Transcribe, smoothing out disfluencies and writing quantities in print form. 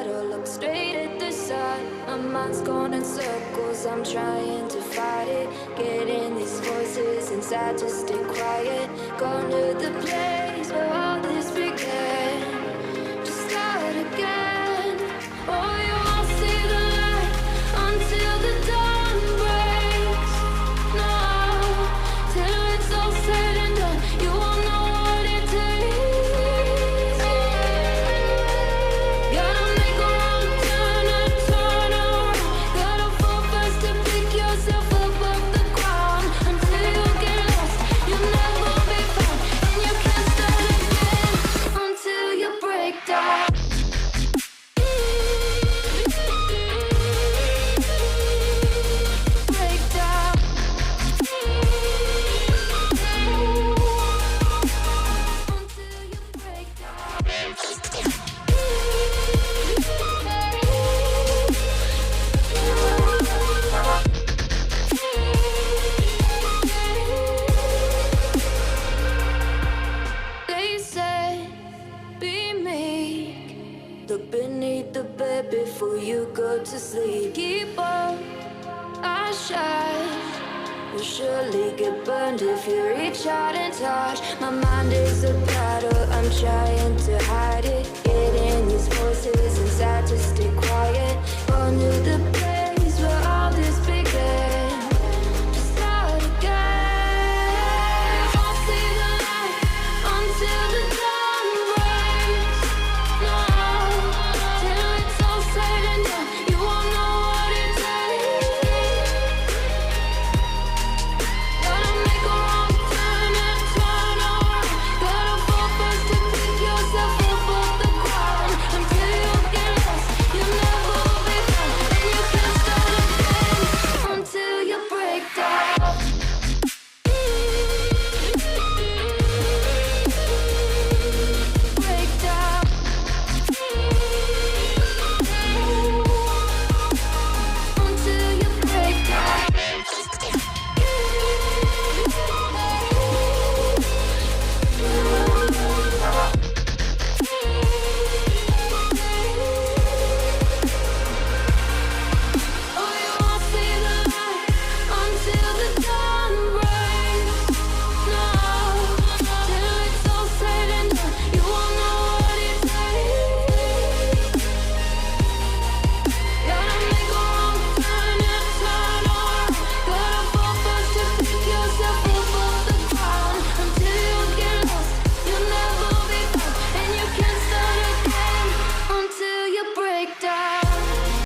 battle, look straight at the sun. My mind's going in circles, I'm trying to fight it. Getting these voices inside to stay quiet. Going to the place where all this began, to start again. Oh, you won't see the light until the dawn breaks. No, till it's all said and done, you won't know what it takes. Gotta make a wrong turn, a turn around. Gotta fall fast to pick yourself up off the ground. Until you get lost, you'll never be found, and you can't start again until you break down. Break down. Until you break They said, be meek. Look beneath the bed before you go to sleep. Keep on, I shine. You'll surely get burned if you reach out and touch. My mind is a battle, I'm trying